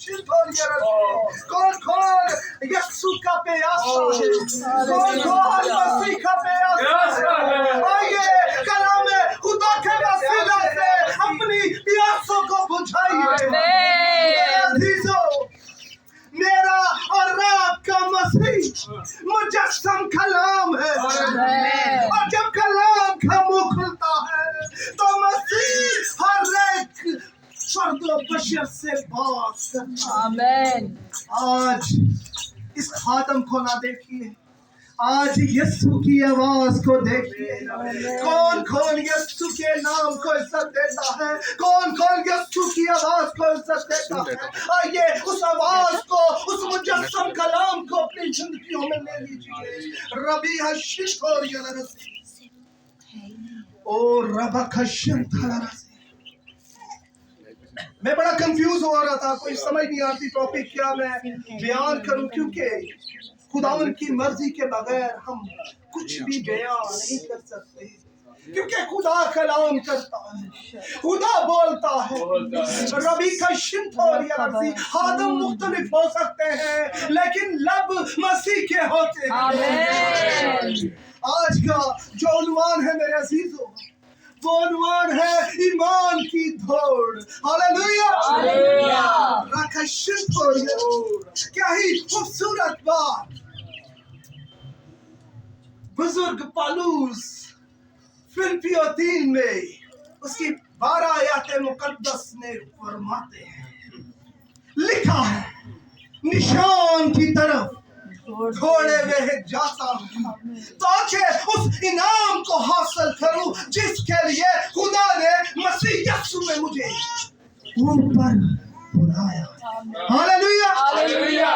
कौन कौन यीशु का प्यासा है, कौन कौन मसीह का प्यासा है। आइए कलाम खुदा के वसीला से अपनी प्यासों को बुझाइए। अजीजों, मेरा और आपका मसीह मुजस्सम कलाम है, और जब कलाम का मुंह खुलता है तो मसीह हर एक फर्द व बशर से बात करता है। आमीन। आज इस खातम को ना देखिए, आज यीशु की आवाज को देखिए। कौन कौन यीशु के नाम को इज्जत देता है, कौन कौन यीशु की आवाज को इज्जत देता है। आइए उस आवाज को, उस मुजस्सम कलाम को अपनी जिंदगियों में ले लीजिए। रबी हशीश और ओ रबा खशन मैं बड़ा कंफ्यूज हो रहा था, कोई समझ नहीं आती टॉपिक क्या मैं बयान करूं, क्योंकि खुदावन की मर्जी के बगैर हम कुछ भी बयान नहीं कर सकते, क्योंकि खुदा कलाम करता है, खुदा बोलता है। रबी का शिंत और आदम मुख्तलिफ हो सकते हैं लेकिन लब मसीह के होते हैं। आज का जो उन्वान है मेरे अजीजों, वो उन्वान है ईमान की दौड़। हालेलुया, क्या ही खूबसूरत बात बुजुर्ग पालूस फिलिपियों 3 में उसकी 12 आयत मुकद्दस में फरमाते हैं, लिखा है निशान की तरफ घोड़े में जाता हूँ ताकि उस इनाम को हासिल करूं जिसके लिए खुदा ने मसीह यीशु में मुझे ऊपर बुलाया। हालेलुया।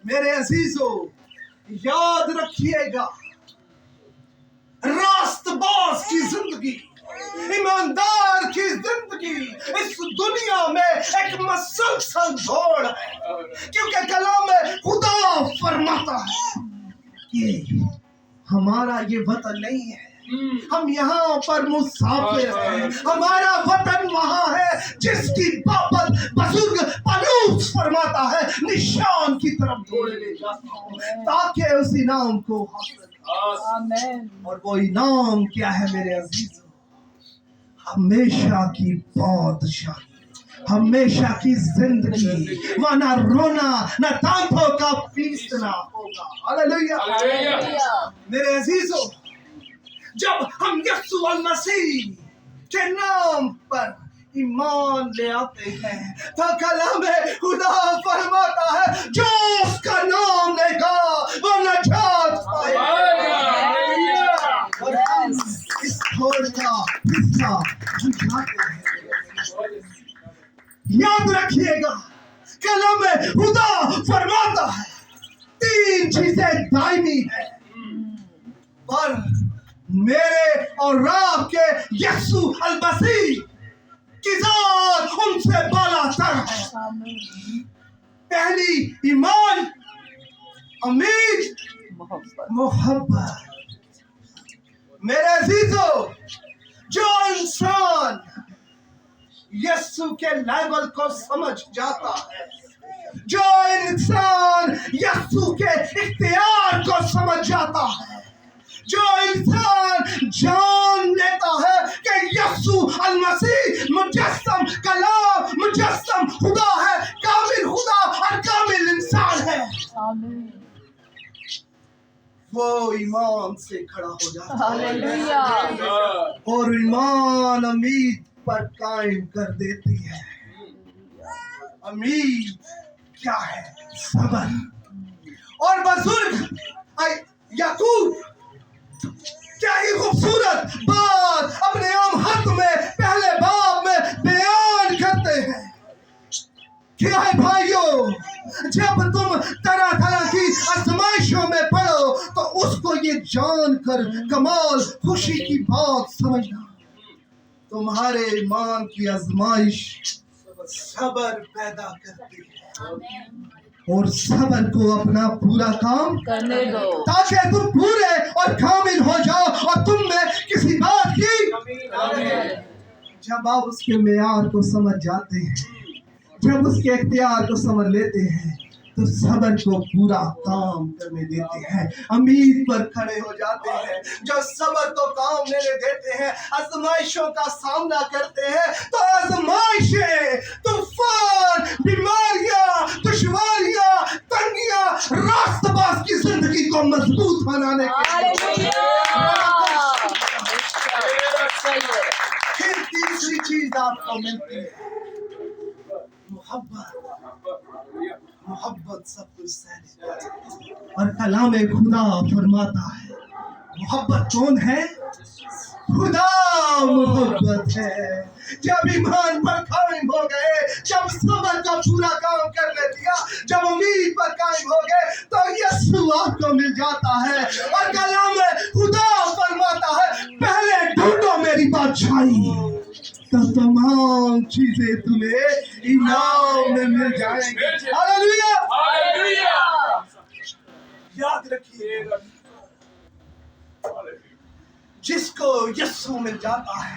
मेरे अजीजों, याद रखिएगा, रास्तबाज की जिंदगी, ईमानदार की जिंदगी इस दुनिया में एक मसलसल दौड़ है, क्योंकि कलाम में खुदा फरमाता है कि हमारा ये वतन नहीं है, हम यहाँ पर मुसाफिर हैं, हमारा वतन वहाँ है जिसकी बाबत बुजुर्ग पलूस फरमाता है, निशान की तरफ दौड़ ले जाता हूँ ताकि उस इनाम को हासिल करूं। और वो इनाम क्या है मेरे अजीजों? हमेशा की बादशाही, हमेशा की जिंदगी, वहाँ ना रोना ना दांतों का पीसना होगा। हालेलुया। मेरे अजीजों, जब हम यीशु मसीह के नाम पर ईमान ले आते हैं तो कलाम खुदा फरमाता है जो उसका नाम लेगा वो नजात पाएगा। और हम इस दौड़ का हिस्सा बुझाते हैं। याद रखिएगा, कलाम खुदा फरमाता है 3 चीजें दायमी है, पर मेरे और आपके यीशु मसीह की जात उनसे बालातर है। पहली ईमान, उम्मीद, मोहब्बत। मेरे अजीजों, जो इंसान यीशु के लेवल को समझ जाता है, जो इंसान यीशु के इख्तियार को समझ जाता है, जो इंसान जान लेता है कि यीशु मसीह मुजस्सम कलाम, मुजस्सम खुदा है, कामिल खुदा और कामिल इंसान है, वो ईमान से खड़ा हो जाता है और ईमान उम्मीद पर कायम कर देती है। उम्मीद क्या है? सबर। और बुजुर्ग याकूब क्या ही खूबसूरत बात अपने आम हाथ में पहले बाब में बयान करते हैं। क्या है भाइयों, जब तुम तरह तरह की आजमाइशों में पड़ो तो उसको ये जानकर कमाल खुशी की बात समझना, तुम्हारे ईमान की आजमाइश सबर पैदा करती है और सबर को अपना पूरा काम करने दो ताकि तुम पूरे और कामिल हो जाओ और तुम में किसी बात की। जब आप उसके मेयार को समझ जाते हैं जब उसके इख्तियार को समझ लेते हैं तो सब्र को पूरा काम करने देते हैं, उम्मीद पर खड़े हो जाते हैं। जो सब्र को काम लेने देते हैं, आजमाइशों का सामना करते हैं तो आजमाइशें, तूफान, बीमारियां, दुश्वारियां, तंगियां रास्तबाज की जिंदगी को मजबूत बनाने के लिए। फिर तीसरी चीज आपको मिलती है, मोहब्बत। मोहब्बत सब कुछ सह लेती है। और कलाम खुदा फरमाता है, मोहब्बत कौन है? खुदा मोहब्बत है। जब ईमान पर कायम हो गए, जब सब्र का पूरा काम करने दिया, जब उम्मीद पर कायम हो गए तो यीशु आपको मिल जाता है। और कलाम खुदा फरमाता है, पहले ढूंढो मेरी बादशाही तो तमाम चीजें तुम्हें इनाम में मिल जाएंगी। Hallelujah, hallelujah. याद रखिए, जिसको यीशु मिल जाता है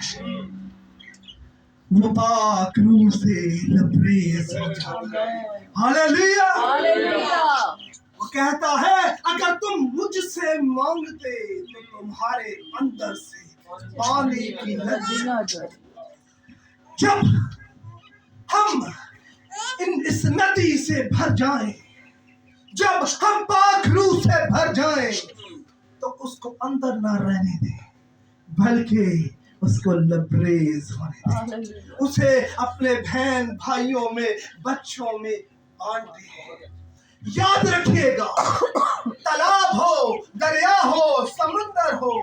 वो पाक रूह से लबरेज हो जाता है। Hallelujah, hallelujah. वो कहता है, अगर तुम मुझसे मांगते तो तुम्हारे अंदर से पानी की नदी। जब हम इस नदी से भर जाएं, जब हम पाक रूह से भर जाएं, तो उसको अंदर ना रहने दें, बल्कि उसको लबरेज होने दें, उसे अपने बहन भाइयों में, बच्चों में बांट दें। याद रखिएगा, तालाब हो, दरिया हो, समंदर हो,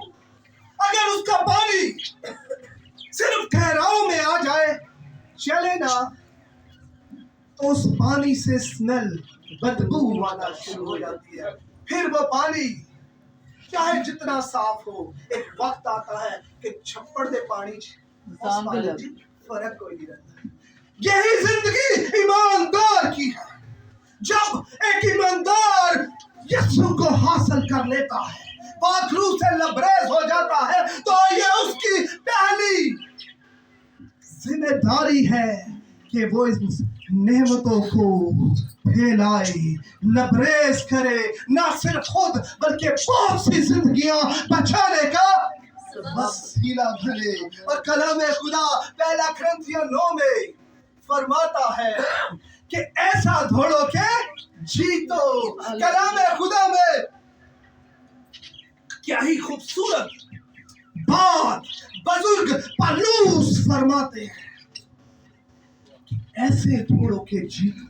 अगर उसका पानी सिर्फ ठहराव में आ जाए, चले ना, तो उस पानी से स्मेल, बदबू आना शुरू हो जाती है। फिर वो पानी चाहे जितना साफ हो, एक वक्त आता है कि छप्पड़ दे पानी फर्क कोई नहीं रहता। यही जिंदगी ईमानदार की है। जब एक ईमानदार यीशु को हासिल कर लेता है, पाक रूह से लबरेज हो जाता है, तो ये उसकी पहली जिम्मेदारी है कि वो इस नेमतों को फैलाए, लबरेज करे, ना सिर्फ खुद बल्कि बहुत सी जिंदगियां बचाने का वसीला बने। और कलाम खुदा पहला कुरिन्थियों 9 में फरमाता है कि ऐसा दौड़ो के जीतो। कलाम खुदा में क्या ही खूबसूरत बात बुजुर्ग पौलुस फरमाते हैं, ऐसे दौड़ो के जीतो।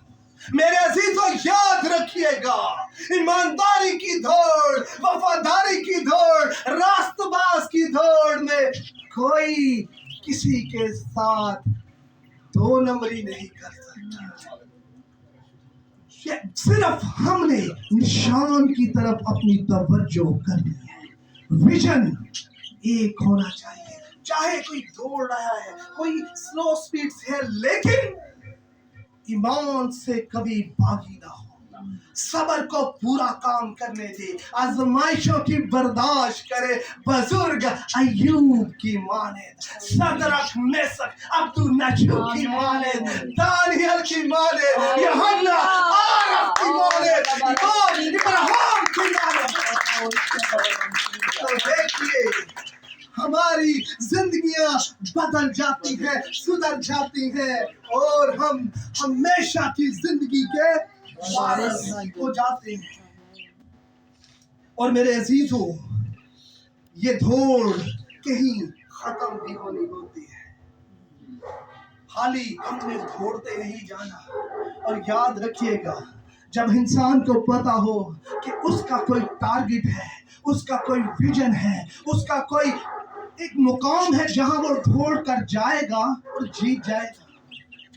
मेरे अजीजों, याद रखिएगा, ईमानदारी की दौड़, वफादारी की दौड़, रास्तबाज की दौड़ में कोई किसी के साथ दो नंबरी नहीं कर सकता। सिर्फ हमने निशान की तरफ अपनी तवज्जो करनी है। विजन एक होना चाहिए। चाहे कोई दौड़ रहा है, कोई स्लो स्पीड से है, लेकिन ईमान से कभी बागी ना हो। सब्र को पूरा काम करने दे, आजमाइशों की बर्दाश्त करे। बुजुर्ग अय्यूब की माने, सदरक मेसक अब्दुन्नजो की माने, दानियल की माने, यूहन्ना आरफ की माने, और इब्राहिम की माने। तो देखिए, हमारी जिंदगियां बदल जाती हैं, सुधर जाती हैं, और हम हमेशा की जिंदगी के वारिस हो जाते हैं। और मेरे अजीजों, ये दौड़ कहीं खत्म भी होनी होती है। खाली हमने दौड़ते नहीं जाना। और याद रखिएगा, जब इंसान को पता हो कि उसका कोई टारगेट है, उसका कोई विजन है, उसका कोई एक मुकाम है जहां वो दौड़ कर जाएगा और जीत जाएगा,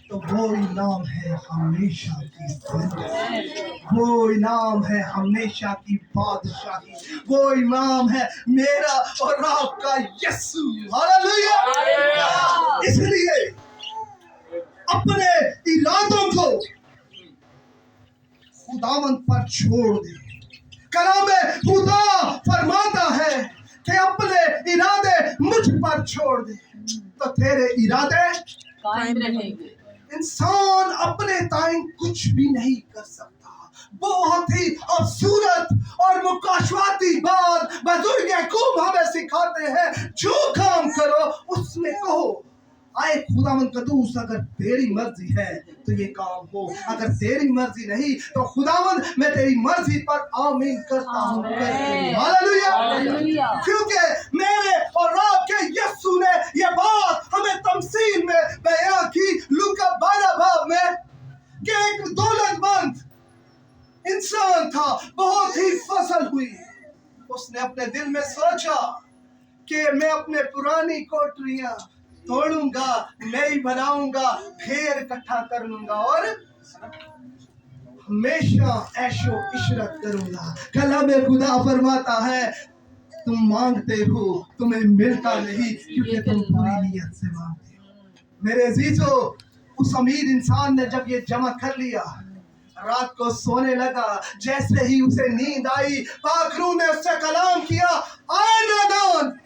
तो वो इनाम है हमेशा की जिंदगी, वो इनाम है हमेशा की बादशाही, वो इनाम है मेरा और आपका यीशु। हालेलुया। इसलिए अपने इरादों को खुदावंद पर छोड़ दे। कलाम खुदा फरमाता है कि अपने इरादे मुझ पर छोड़ दे, तो तेरे इरादे कायम रहेंगे। इंसान अपने ताईं कुछ भी नहीं कर सकता। बहुत ही खूबसूरत और मुकाशवाती बात बुजुर्ग याकूब हमें सिखाते हैं, जो काम करो उसमें कहो आए खुदावन कदूस, अगर तेरी मर्जी है तो ये काम हो, अगर तेरी मर्जी नहीं तो खुदावन मैं तेरी मर्जी पर आमीन करता हूँ। हालेलुया। क्योंकि मेरे और आपके यीशु ने ये बात हमें तमसील में बयां की लूका 12 बाब में कि एक दौलतमंद इंसान था, बहुत ही फसल हुई। उसने अपने दिल में सोचा कि मैं अपने पुरानी कोठरियां तोड़ूंगा, नई बनाऊंगा, ढेर इकट्ठा कर लूंगा और हमेशा ऐशो इशरत करूंगा। कलाम खुदा फरमाता है, तुम मांगते हो तुम्हें मिलता नहीं क्योंकि तुम बुरी नीयत से मांगते हो। मेरे अजीजों, उस अमीर इंसान ने जब ये जमा कर लिया, रात को सोने लगा, जैसे ही उसे नींद आई पाक रूह ने उससे कलाम किया, आए नादान,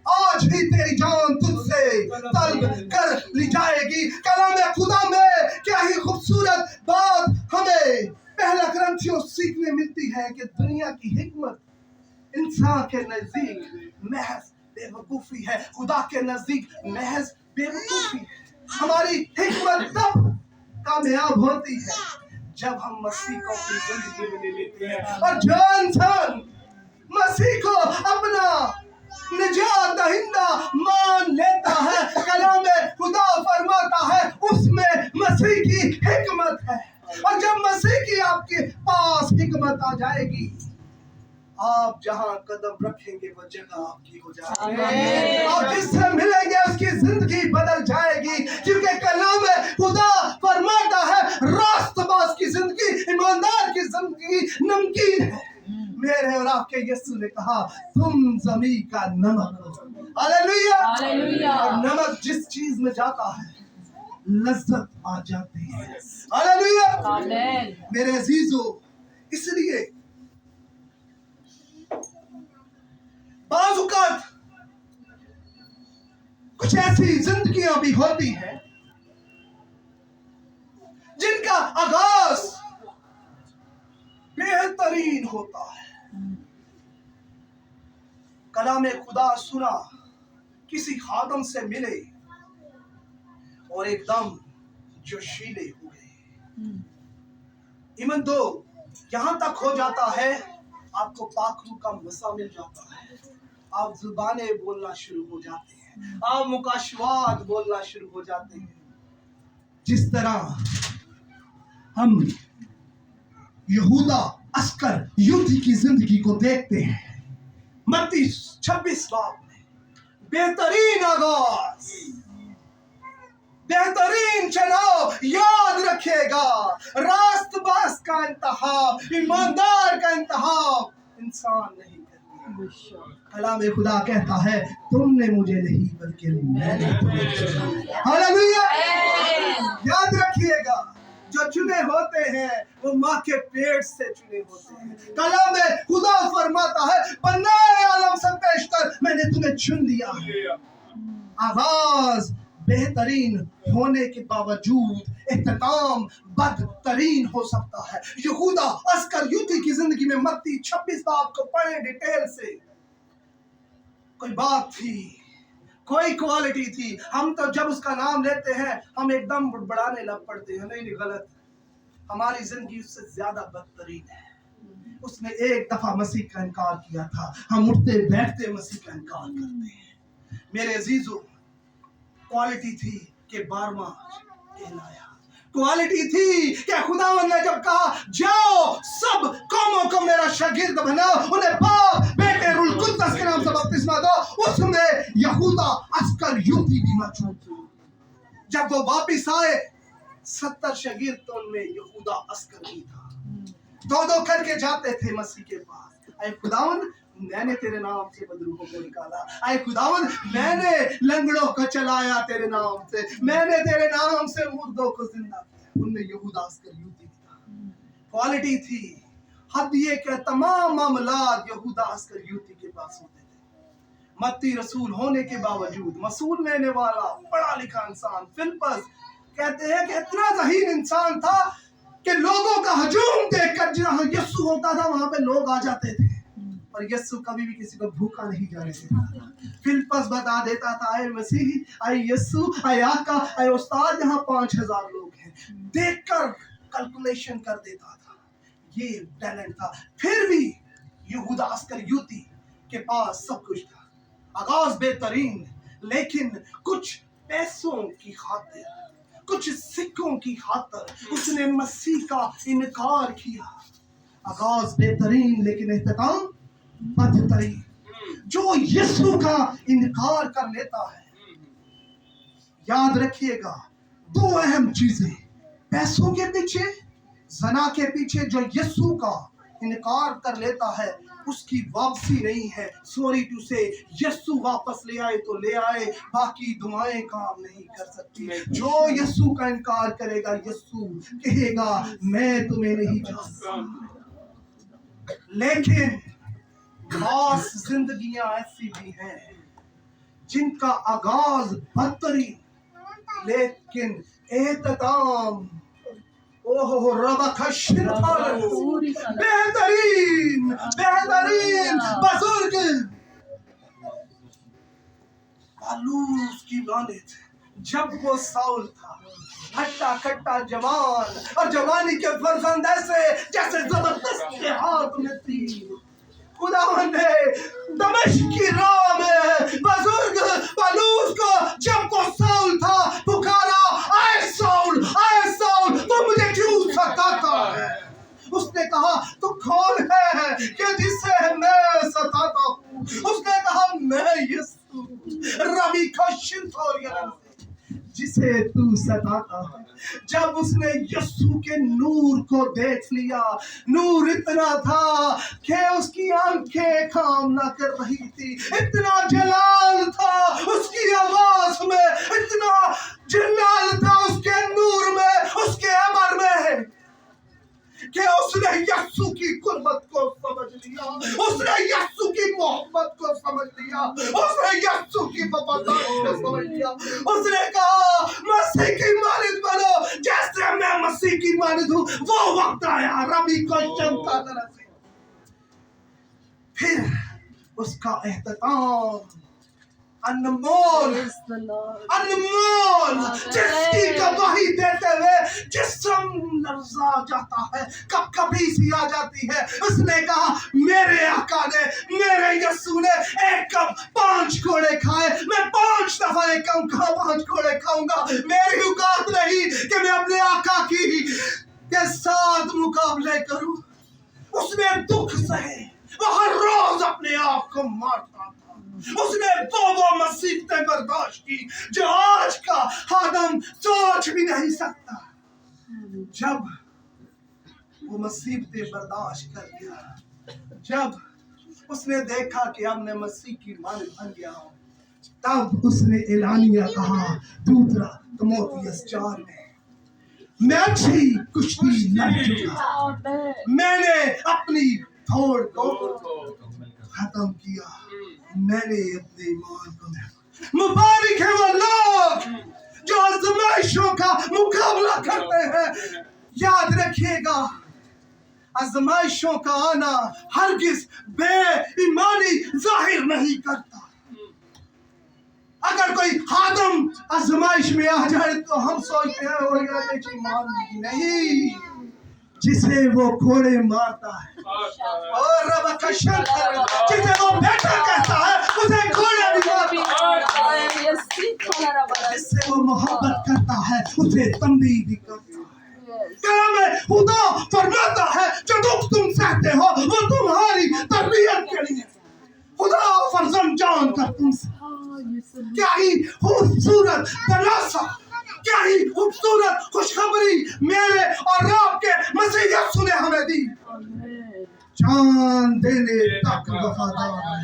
आज ही तेरी जान तुझसे तलब कर ली जाएगी। कलाम खुदा में क्या ही खूबसूरत बात हमें पहला ग्रंथियों सीखने मिलती है कि दुनिया की हिकमत इंसान के नजदीक महज बेवकूफी है, खुदा के नजदीक महज बेवकूफी है। हमारी हिकमत तब कामयाब होती है जब हम मसीह को अपनी जिंदगी में ले लेते हैं, और जो इंसान मसीह को अपना निजात दहिंदा मान लेता है, कलाम खुदा फरमाता है उसमें मसीह की हिकमत है। और जब मसीह की आपके पास हिकमत आ जाएगी, आप जहां कदम रखेंगे वो जगह आपकी हो जाएगी। आप जिससे मिलेंगे उसकी जिंदगी बदल जाएगी, क्योंकि कलाम खुदा फरमाता है रास्तबाज की जिंदगी, ईमानदार की जिंदगी नमकीन है। मेरे और आपके यीशु ने कहा तुम ज़मीन का नमक हो। हालेलुया। और नमक जिस चीज में जाता है लज्जत आ जाती है। हालेलुया। मेरे अजीजों, इसलिए बाज़ कुछ ऐसी जिंदगियां भी होती हैं जिनका आगाज बेहतरीन होता है। कलाम खुदा सुना, किसी खादम से मिले और एकदम जोशीले हुए। इमन दो यहां तक हो जाता है, आपको पाखरू का मसा मिल जाता है, आप जुबानें बोलना शुरू हो जाते हैं, आप मुकाशवात बोलना शुरू हो जाते हैं। जिस तरह हम यहूदा अस्कर युद्ध की जिंदगी को देखते हैं, मत्ती 26 बाब में बेहतरीन आगाज, बेहतरीन चुनाव, याद रखिएगा रास्तबाज का इंतखाब, ईमानदार का इंतखाब इंसान नहीं करता। कलाम खुदा कहता है तुमने मुझे नहीं बल्कि मैंने तुम्हें चुना। हालेलुया। याद रखिएगा जो चुने होते हैं वो माँ के पेट से चुने होते हैं। कलाम खुदा फरमाता है पन्नाए आलम से पेशतर मैंने तुम्हें चुन लिया। आगाज बेहतरीन होने के बावजूद इख्तिताम बदतरीन हो सकता है। यहूदा अस्कर युद्ध की जिंदगी में मत्ती 26 बाब को पढ़े डिटेल से, कोई बात थी, कोई क्वालिटी थी। हम तो जब उसका नाम लेते हैं हम एकदम बड़बड़ाने लग पड़ते हैं। नहीं, गलत, हमारी जिंदगी उससे ज्यादा बदतरीन है। उसने एक दफा मसीह का इनकार किया था, हम उठते बैठते मसीह का इनकार करते हैं। मेरे अजीजों, क्वालिटी थी कि 12वां कहलाया। क्वालिटी थी कि खुदावंद ने जब कहा जाओ सब कौमों को मेरा शागिर्द बनाओ, उन्हें बाप बेटे रूह कुद्दस के नाम से बपतिस्मा दो, उसमें यहूदा अस्कर युद्धि भी मौजूद था। जब वो वापिस आए 70 शागिर्द तो उनमें यहूदा अस्कर भी था। दो करके जाते थे मसीह के पास, ऐ खुदावंद मैंने तेरे नाम से बदरूहों को निकाला, आए खुदावंद मैंने लंगड़ों को चलाया तेरे नाम से, मैंने तेरे नाम से मुर्दों को जिंदा किया। उनमें यहूदा अस्कर युद्धि था। क्वालिटी थी, हद ये कि तमाम मामलात यहूदा अस्कर युद्धि के पास होते थे। मत्ती रसूल होने के बावजूद, मसूल लेने वाला पढ़ा लिखा इंसान, फिलिपस کہتے ہیں کہ اتنا ذہین انسان تھا کہ لوگوں کا ہجوم دیکھ کر جہاں یسوع ہوتا تھا وہاں پہ لوگ آ جاتے تھے، اور یسوع کبھی بھی کسی کو بھوکا نہیں جانے دیتا تھا۔ فلپس بتا دیتا تھا اے مسیح، اے یسوع، اے آقا، اے استاد، یہاں 5000 لوگ ہیں، دیکھ کر کیلکولیشن کر دیتا تھا۔ یہ ٹیلنٹ تھا۔ پھر بھی یہودا اسکریوتی کے پاس سب کچھ تھا، آغاز بہترین، لیکن کچھ پیسوں کی خاطر، کچھ سکوں کی خاطر اس نے مسیح کا انکار کیا۔ آغاز بہترین لیکن اختتام بدترین۔ جو یسوع کا انکار کر لیتا ہے، یاد رکھیے گا 2 اہم چیزیں، پیسوں کے پیچھے، زنا کے پیچھے۔ جو یسوع کا انکار کر لیتا ہے اس کی واپسی نہیں ہے۔ سوری ٹو سے، یسوع واپس لے آئے تو لے آئے، باقی دعائیں کام نہیں کر سکتی۔ جو یسوع کا انکار کرے گا، یسوع کہے گا میں تمہیں نہیں جانتا۔ لیکن خاص زندگیاں ایسی بھی ہیں جن کا آغاز بدترین لیکن اختتام بہترین بزرگ پالوس کی لعنت۔ جب وہ ساؤل تھا، ہٹا کٹا جوان، اور جوانی کے فرزند ایسے جیسے زبردست کے ہاتھ میں تیر، خدا نے دمشق کی راہ میں بزرگ پالوس کو، جب وہ ساؤل تھا، پکارا اے ساؤل، اے ساؤل، تو مجھے کیوں ستاتا ہے؟ اس نے کہا تو کون ہے کہ جسے میں ستاتا ہوں؟ اس نے کہا میں یسوع ربی کا شنتورین جسے تو ستاتا ہے۔ جب اس نے یسوع کے نور کو دیکھ لیا، نور اتنا تھا کہ اس کی آنکھیں کام نہ کر رہی تھی، اتنا جلال تھا اس کی آواز میں، اتنا جلال تھا اس کے نور میں، اس کے عمر میں، کہ اس نے یسوع کی قربت کو سمجھ لیا، اس نے یسوع کی محبت کو سمجھ لیا، اس نے یسوع کی وفاداری کو سمجھ لیا۔ اس نے کہا مسیح کی مانند بنو جیسے میں مسیح کی مانند ہوں۔ وہ وقت آیا ربی کو چمکا طرح سے۔ پھر اس کا اختتام انمول، انمول، جس کی گواہی دیتے ہوئے جسم لرزا جاتا ہے، کبھی سی آ جاتی ہے۔ اس نے کہا میرے آقا نے، میرے یسوع نے ایک کپ 5 گھوڑے کھائے، میں 5 دفعہ ایک کپ 5 گھوڑے کھاؤں گا۔ میری اوقات نہیں کہ میں اپنے آقا کے ساتھ مقابلے کروں۔ اس نے دکھ سہے، وہ ہر روز اپنے آپ کو مارتا تھا۔ اس نے وہ مصیبتیں برداشت کی جو آج کا آدم سوچ بھی نہیں سکتا۔ جب وہ مصیبتیں برداشت کر لیا، جب اس نے دیکھا کہ اب میں مسیح کی مانند بن گیا ہوں، تب اس نے اعلانیہ کہا، دوسرا تموتھیوس 4 میں، میں اچھی کشتی لڑ چکا، میں نے اپنی دوڑ کو ختم کیا، میں نے اپنے ایمان کو مبارک ہے وہ لوگ جو آزمائشوں کا مقابلہ کرتے ہیں۔ یاد رکھیے گا آزمائشوں کا آنا ہرگز بے ایمانی ظاہر نہیں کرتا۔ اگر کوئی خادم آزمائش میں آ جائے تو ہم سوچتے ہیں وہ یہ ایمان نہیں، جسے وہ کوڑے مارتا ہے اور رب کا شر، جسے وہ بیٹا کہتا ہے اسے کوڑے بھی مارتا ہے، جس سے وہ محبت کرتا ہے اسے تنبیہ بھی کرتا ہے۔ کلام خدا فرماتا ہے جو دکھ تم سہتے ہو وہ تمہاری تربیت کے لیے، خدا فرزند جان کر تم سے۔ کیا ہی خوبصورت دلاسا، کیا ہی خوبصورت خوشخبری میرے اور آپ کے مسیح یسوع نے ہمیں دی۔ جان دینے تک وفادار ہے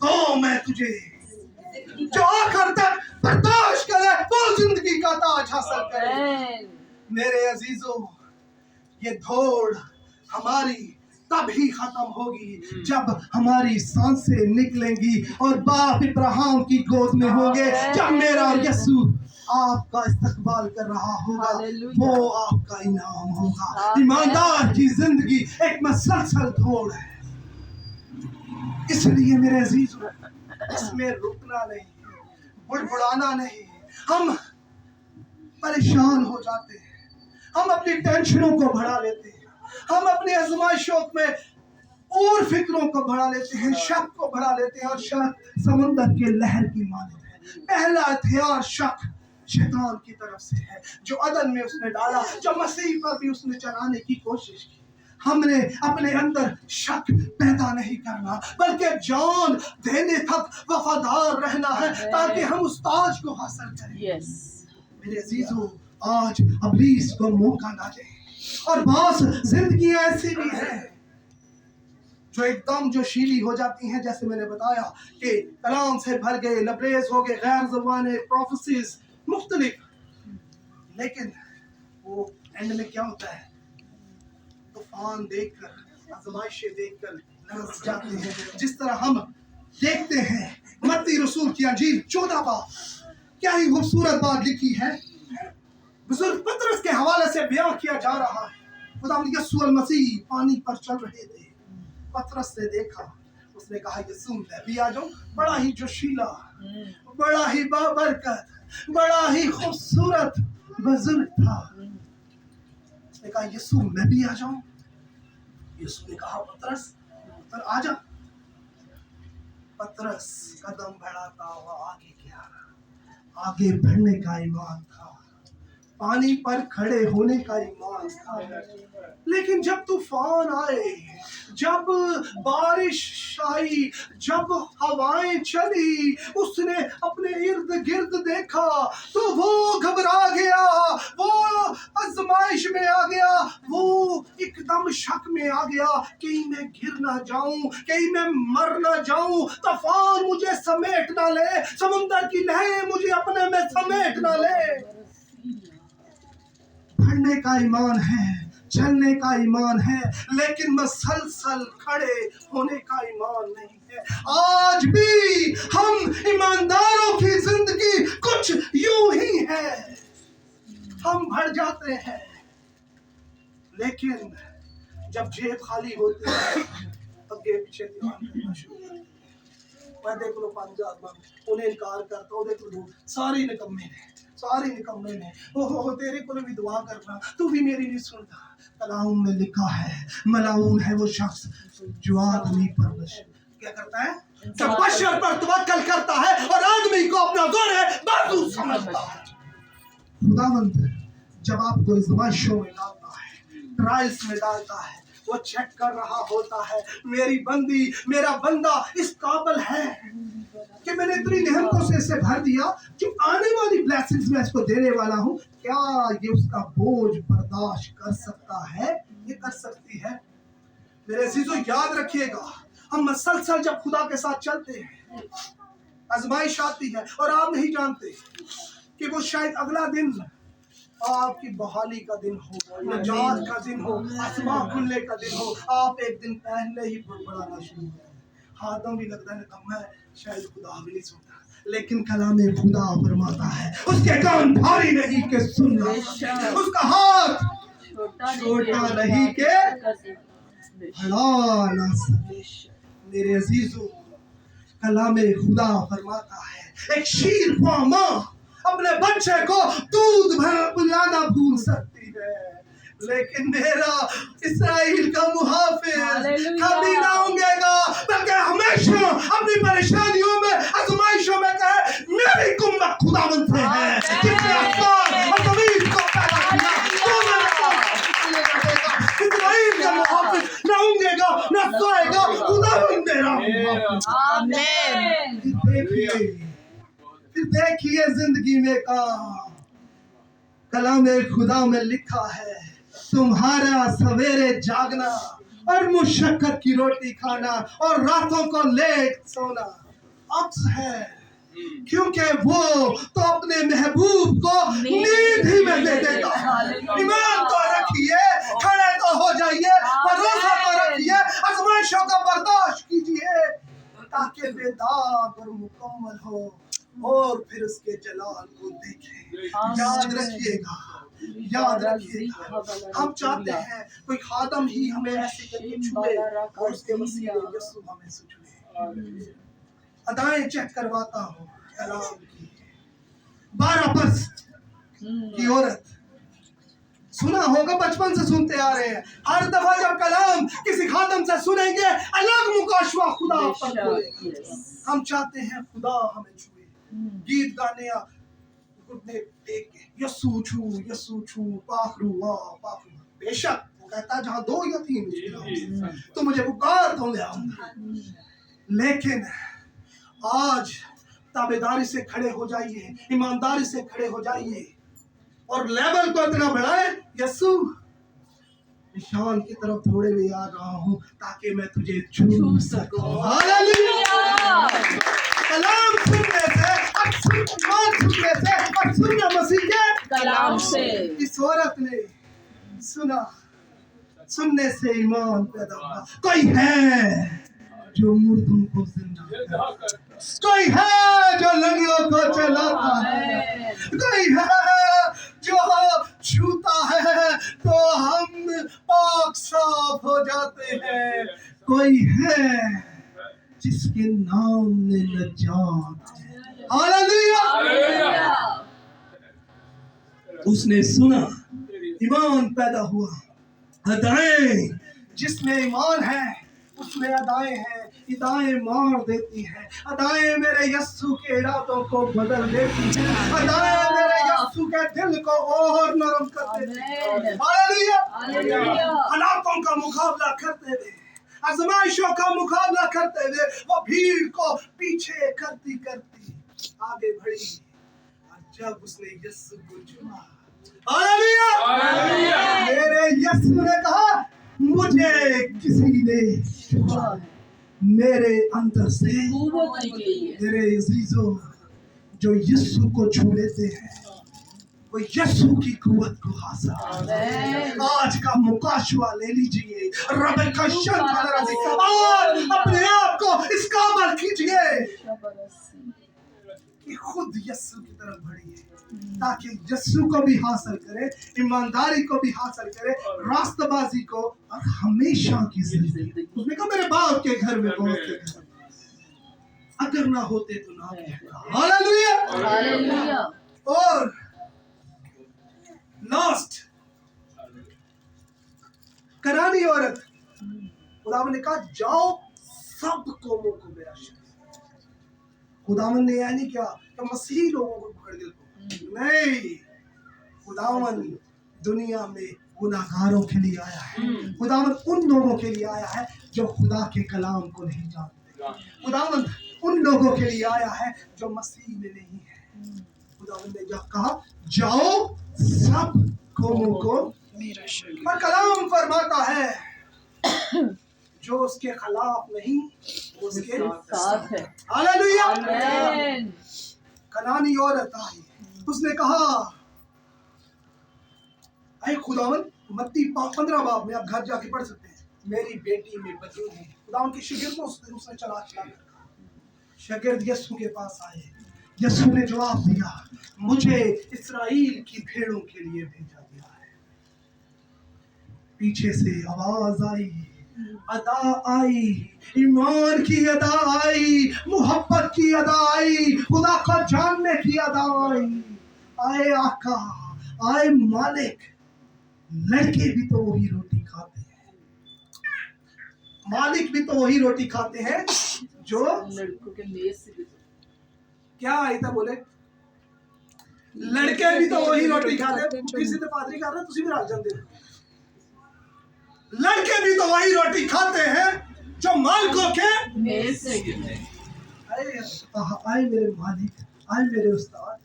تو میں تجھے، جو آخر تک برداشت کرے وہ زندگی کا تاج حاصل کرے۔ میرے عزیزو، یہ دوڑ ہماری تب ہی ختم ہوگی جب ہماری سانسیں نکلیں گی اور باپ ابراہیم کی گود میں ہوں گے، جب میرا یسوع آپ کا استقبال کر رہا ہوگا، وہ آپ کا انعام ہوگا۔ ایماندار کی زندگی ایک مسلسل دوڑ ہے، اس لیے میرے عزیزو اس میں رکنا نہیں، بڑبڑانا نہیں۔ ہم پریشان ہو جاتے ہیں، ہم اپنی ٹینشنوں کو بڑھا لیتے ہیں، ہم اپنی آزمائشوں میں اور فکروں کو بڑھا لیتے ہیں، شک کو بڑھا لیتے ہیں، اور شک سمندر کے لہر کی مانند ہے۔ پہلا ہتھیار شک شیطان کی طرف سے ہے، جو عدن میں اس نے ڈالا، جو مسیح پر بھی اس نے چلانے کی کوشش کی۔ ہم نے اپنے اندر شک پیدا نہیں کرنا، بلکہ جان دینے تک وفادار رہنا ہے، تاکہ ہم اس تاج کو حاصل کریں۔ میرے عزیزو آج ابلیس کو موقع نہ دیں۔ اور بعض زندگیاں ایسی بھی ہیں جو ایک دم جوشیلی ہو جاتی ہیں، جیسے میں نے بتایا کہ کلام سے بھر گئے، لبریز ہو گئے، غیر زبانیں، پروفیسیز مختلف، لیکن وہ اینڈ میں کیا ہوتا ہے؟ طوفان دیکھ کر، آزمائشیں دیکھ کر لرز جاتے ہیں، جس طرح ہم دیکھتے ہیں متی رسول کی انجیل 14 باب، کیا ہی خوبصورت بات لکھی ہے، بزرگ پطرس کے حوالے سے بیان کیا جا رہا ہے۔ خداوند یسوع المسیح پانی پر چل رہے تھے، پطرس نے دیکھا، اس نے کہا یسوع میں بھی آ جاؤں۔ بڑا ہی جوشیلا، بڑا ہی بابرکت، بڑا ہی خوبصورت بزرگ تھا۔ اس نے کہا یسوع میں بھی آ جاؤں۔ یسوع نے کہا پطرس آ جا۔ پطرس قدم بڑھاتا ہوا آگے گیا، آگے بڑھنے کا ایمان تھا، پانی پر کھڑے ہونے کا ایمان تھا۔ لیکن جب طوفان آئے، جب بارش آئی، جب ہوائیں چلی، اس نے اپنے ارد گرد دیکھا تو وہ گھبرا گیا، وہ آزمائش میں آ گیا، وہ ایک دم شک میں آ گیا، کہیں میں گر نہ جاؤں، کہیں میں مر نہ جاؤں، طوفان مجھے سمیٹ نہ لے، سمندر کی لہریں مجھے اپنے میں سمیٹ نہ لے۔ بڑھنے کا ایمان ہے، چلنے کا ایمان ہے، لیکن مسلسل کھڑے ہونے کا ایمان نہیں ہے۔ آج بھی ہم ایمانداروں کی زندگی کچھ یوں ہی ہے، ہم بڑھ جاتے ہیں، لیکن جب جیب خالی ہوتی ہے اگے پیچھے دھیان کرنا شروع کرتے ہیں۔ میں دیکھ لو 5000 من انہیں انکار کرتا ہوں، دیکھ لو سارے نکمے ہیں، سارے نکمے ہیں، اوہ تیرے کو بھی دعا کرنا، تو بھی میری نہیں سنتا۔ کلام میں لکھا ہے ملعون ہے وہ شخص جو آدمی پر کیا کرتا ہے؟ جو بشر پر توکل کرتا ہے اور آدمی کو اپنا زور بازو سمجھتا ہے۔ خداوند جب آپ کو آزمائشوں میں ڈالتا ہے، ٹرائلز میں ڈالتا ہے، وہ چیک کر رہا ہوتا ہے میری بندی، میرا بندہ اس قابل ہے کہ میں نے اتنی نعمتوں سے اسے بھر دیا، جو آنے والی بلیسنگز میں اس کو دینے والا ہوں، کیا یہ اس کا بوجھ برداشت کر سکتا ہے؟ یہ کر سکتی ہے؟ میرے عزیزو یاد رکھیے گا، ہم مسلسل جب خدا کے ساتھ چلتے ہیں، آزمائش آتی ہے اور آپ نہیں جانتے کہ وہ شاید اگلا دن آپ کی بحالی کا دن ہو، نجات کا دن ہو، آسمان کھلنے کا دن ہو، آپ ایک دن پہلے ہی بڑبڑانا شروع کریں، ہاتھوں بھی لگتا ہے کم ہے، شاید خدا بھی نہیں سنتا، لیکن کلام خدا فرماتا ہے اس کے کان بھاری نہیں کہ سننا، اس کا ہاتھ چھوٹا نہیں کہ ہلا نہ سکے۔ میرے عزیزو کلام خدا فرماتا ہے ایک شیر کو ماں اپنے بچے کو دودھ پلانا بھول سکتی ہے، لیکن میرا اسرائیل کا محافظ کبھی نہ اونگے گا، بلکہ ہمیشہ اپنی پریشانیوں میں آزمائشوں میں کہے میری کمت خداوند سے ہے، جس نے آسمان اور زمین کو پیدا کیا، تو میرے کو اسرائیل کا محافظ نہ اونگے گا نہ سوئے گا، خداوند میرا محافظ۔ آمین۔ پھر دیکھیے زندگی میں کلام خدا میں لکھا ہے تمہارا سویرے جاگنا اور مشقت کی روٹی کھانا اور راتوں کو لیٹ سونا عکس ہے، کیونکہ وہ تو اپنے محبوب کو نیند ہی میں دے دے گا۔ ایمان تو رکھیے، کھڑے تو ہو جائیے، بھروسہ تو رکھیے، آزمائشوں کا برداشت کیجیے تاکہ بے داغ اور مکمل ہو۔ اور پھر اس کے جلال کو دیکھیں. یاد رکھیے گا ہم چاہتے ہیں کوئی خادم ہی ہمیں ایسے کر کے چھوئے اور اس کے وسیلے یسوع ہمیں سے چھوئے. ادائیں چیک کرواتا ہوں کلام کی. 12 برس کی عورت سنا ہوگا, بچپن سے سنتے آ رہے ہیں. ہر دفعہ جب کلام کسی خادم سے سنیں گے الگ مکاشفہ خدا پر کھولے گا. ہم چاہتے ہیں خدا ہمیں چھوئے. گیت گانے گھٹنے ٹیک کے یسوع چھو یسوع چھو پاک روح پاک روح. بے شک وہ کہتا ہے جہاں 2 یا 3 تو مجھے پکار تو لے آؤں گا. لیکن آج تابعداری سے کھڑے ہو جائیے, ایمانداری سے کھڑے ہو جائیے اور لیول کو اتنا بڑھائے. یسوع نشان کی طرف تھوڑے بھی آ رہا ہوں تاکہ میں تجھے چھو سکوں. ہاللیلویا. کلام سننے سے سننے سے اور سننا مسیح کے کلام سے. اس عورت نے سنا, سننے سے ایمان پیدا ہوا. کوئی ہے جو مردوں کو زندہ کرتا, کوئی ہے جو لنگڑوں کو چلاتا ہے, کوئی ہے جو چھوتا ہے تو ہم پاک صاف ہو جاتے ہیں. کوئی ہے جس کے نام میں نجات ہے. ہاللیلویا. اس نے سنا, ایمان پیدا ہوا. ادائیں, جس میں ایمان ہے اس میں ادائیں ہیں. ادائیں مار دیتی ہیں. ادائیں میرے یسوع کے ارادوں کو بدل دیتی ہیں. ادائیں میرے یسوع کے دل کو اور نرم کر دیتی ہیں. ہاللیلویا. حالاتوں کا مقابلہ کرتے ہوئے, آزمائشوں کا مقابلہ کرتے ہوئے وہ بھیڑ کو پیچھے کرتی کرتی آگے بڑھی. اور جب اس نے یسوع کو چھوا, ہاللیلویا, میرے یسوع نے کہا مجھے کسی نے چھوا میرے اندر سے. میرے عزیزوں, جو یسوع کو چھو لیتے ہیں وہ یسوع کی قوت کو حاصل کرتے ہیں. آج کا مکاشفہ لے لیجئے. رب کا شان اور اپنے آپ کو اس قابل کیجئے کہ خود یسوع کی طرف بڑھیے تاکہ یسوع کو بھی حاصل کرے, ایمانداری کو بھی حاصل کرے, راستہ بازی کو اور ہمیشہ کی زندگی. اس نے کہا میرے باپ کے گھر میں بہت سے گھر اگر نہ ہوتے تو نہ کہتا. ہاللیلویا. اور لاسٹ کرانی عورت, خداوند نے کہا جاؤ سب قوموں کو میرا شکر. خداوند نے یہ نہیں کیا کہ مسیحی لوگوں کو پکڑ کے رکھو, نہیں. خداوند دنیا میں گناہگاروں کے لیے آیا ہے. خداوند ان لوگوں کے لیے آیا ہے جو خدا کے کلام کو نہیں جانتے. خداوند ان لوگوں کے لیے آیا ہے جو مسیح میں نہیں ہے. خداوند نے کہا جاؤ سب قوموں کو میرا شکر. اور کلام فرماتا ہے جو اس کے خلاف نہیں وہ اس کے ساتھ ہے. ہاللیلویا. آمین. کنانی عورت آئی, اس نے کہا اے خداوند, متی 15 باب میں آپ گھر جا کے پڑھ سکتے ہیں, میری بیٹی میں بدو ہے. خداوند کے شاگرد کو اس نے چلا کر کہا. شاگرد یسوع کے پاس آئے. یسوع نے جواب دیا مجھے اسرائیل کی بھیڑوں کے لیے بھیجا گیا ہے. پیچھے سے آواز آئی, ادا آئی, ایمان کی ادا آئی, محبت کی ادا آئی, خدا کو جاننے کی ادا آئی. آئے آقا, آئے مالک. لڑکے بھی تو وہی روٹی کھاتے ہیں, مالک بھی تو وہی روٹی کھاتے ہیں جو لڑکوں کے میز سے. کیا آئی تھا بولے, لڑکے بھی تو وہی روٹی کھاتے ہیں. کسی نے پادری کہا رہا تسی بھی رکھ جاندے. لڑکے بھی تو وہی روٹی کھاتے ہیں جو مالکوں کے میز سے. آئے میرے مالک, آئے میرے استاد,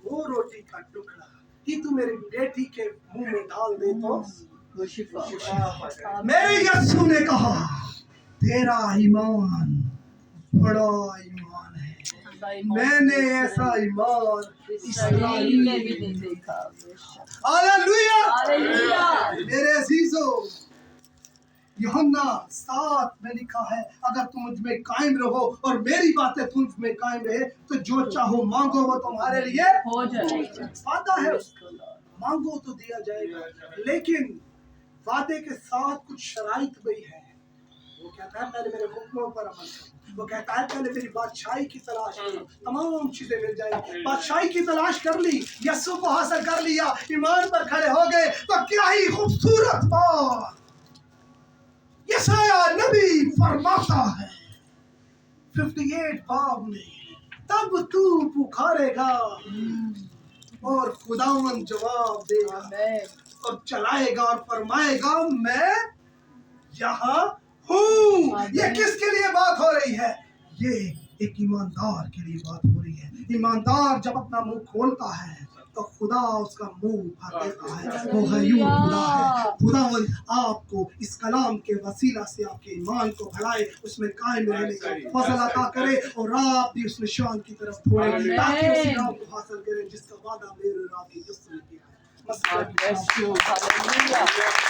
وہ روٹی کا ٹکڑا کہ تو میری بیٹی کے منہ میں ڈال دے تو شفا. میرے یسوع نے کہا تیرا ایمان بڑا ایمان ہے. میں نے ایسا ایمان اسرائیل میں بھی نہیں دیکھا. ہاللیلویا. میرے عزیزوں, यूहन्ना 7 में लिखा है, अगर तुम मुझ में कायम रहो और मेरी बातें तुझ में कायम रहे तो जो चाहो मांगो वो तुम्हारे लिए हो जाएगा। वादा है उसका, मांगो तो दिया जाएगा, लेकिन वादे के साथ कुछ शराइत भी है। वो कहता है पहले मेरे हुक्मों पर अमल करो, वो कहता है पहले मेरी बादशाही की तलाश करो, तमाम चीजें मिल जाएंगी। बादशाही की तलाश कर ली, यस्सु को हासिल कर लिया, ईमान पर खड़े हो गए, तो क्या ही खूबसूरत बात यशायाह नबी फरमाता है 58 बाब में, तब तू पुकारेगा और खुदावन जवाब देगा आमीन। और चलाएगा और फरमाएगा मैं यहाँ हूँ। ये किसके लिए बात हो रही है? ये एक ईमानदार के लिए बात हो रही है। ईमानदार जब अपना मुंह खोलता है तो खुदा उसका मुंह भर देता है। वो गयूर खुदा है। खुदावन आपको इस कलाम के वसीला से आपके ईमान को बढ़ाए, उसमें कायम रहने का फजल अता करे और आप भी उस निशान की तरफ दौड़े ताकि उसी नाम को हासिल करें जिसका वादा मेरे रात की जिस्म ने किया है। God bless you. Hallelujah.